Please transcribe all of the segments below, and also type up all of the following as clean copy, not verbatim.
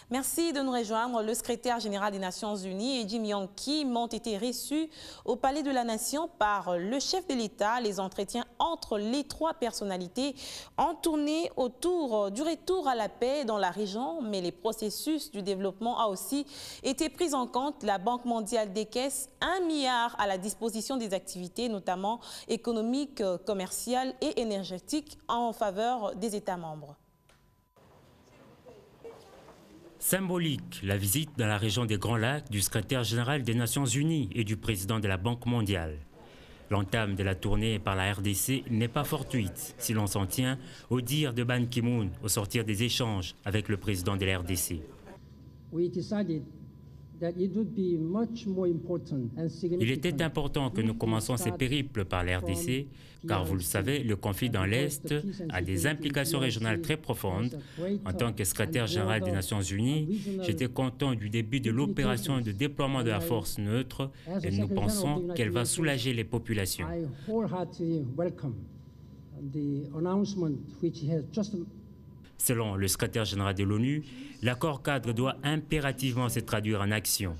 Merci de nous rejoindre. Le secrétaire général des Nations Unies et Jim Yong Kim ont été reçus au Palais de la Nation par le chef de l'État. Les entretiens entre les trois personnalités ont tourné autour du retour à la paix dans la région, mais les processus du développement a aussi été pris en compte. La Banque mondiale décaisse 1 milliard à la disposition des activités, notamment économiques, commerciales et énergétiques, en faveur des États membres. Symbolique, la visite dans la région des Grands Lacs du secrétaire général des Nations Unies et du président de la Banque mondiale. L'entame de la tournée par la RDC n'est pas fortuite, si l'on s'en tient au dire de Ban Ki-moon au sortir des échanges avec le président de la RDC. Il était important que nous commencions ces périples par la RDC, car vous le savez, le conflit dans l'Est a des implications régionales très profondes. En tant que secrétaire général des Nations Unies, j'étais content du début de l'opération de déploiement de la force neutre et nous pensons qu'elle va soulager les populations. Selon le secrétaire général de l'ONU, l'accord cadre doit impérativement se traduire en action.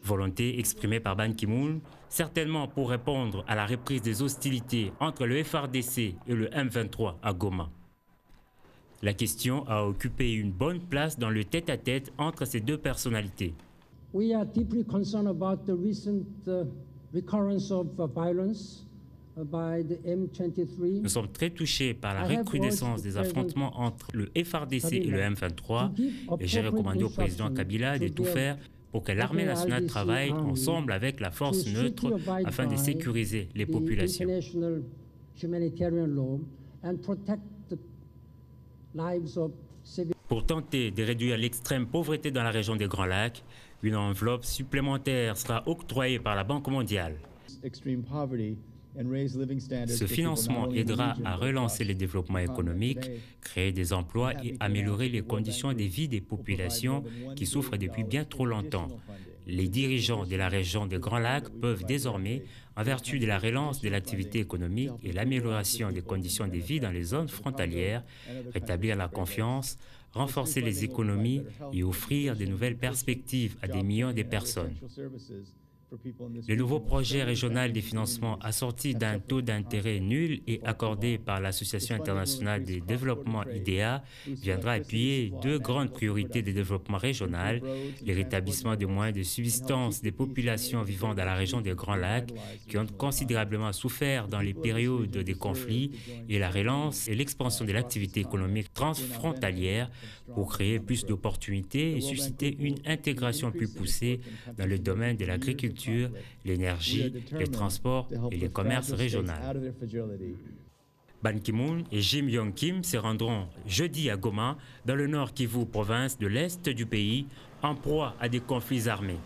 Volonté exprimée par Ban Ki-moon, certainement pour répondre à la reprise des hostilités entre le FARDC et le M23 à Goma. La question a occupé une bonne place dans le tête-à-tête entre ces deux personnalités. We are deeply concerned about the recent recurrence of violence. Nous sommes très touchés par la recrudescence des affrontements entre le FARDC et le M23 et j'ai recommandé au président Kabila de tout faire pour que l'armée nationale travaille ensemble avec la force neutre afin de sécuriser les populations. Pour tenter de réduire l'extrême pauvreté dans la région des Grands Lacs, une enveloppe supplémentaire sera octroyée par la Banque mondiale. Ce financement aidera à relancer le développement économique, créer des emplois et améliorer les conditions de vie des populations qui souffrent depuis bien trop longtemps. Les dirigeants de la région des Grands Lacs peuvent désormais, en vertu de la relance de l'activité économique et l'amélioration des conditions de vie dans les zones frontalières, rétablir la confiance, renforcer les économies et offrir de nouvelles perspectives à des millions de personnes. Le nouveau projet régional de financement assorti d'un taux d'intérêt nul et accordé par l'Association internationale de développement IDEA viendra appuyer deux grandes priorités de développement régional, le rétablissement des moyens de subsistance des populations vivant dans la région des Grands Lacs qui ont considérablement souffert dans les périodes des conflits et la relance et l'expansion de l'activité économique transfrontalière pour créer plus d'opportunités et susciter une intégration plus poussée dans le domaine de l'agriculture, l'énergie, les transports et les commerces régionaux. Ban Ki-moon et Jim Yong Kim se rendront jeudi à Goma, dans le nord Kivu, province de l'Est du pays, en proie à des conflits armés.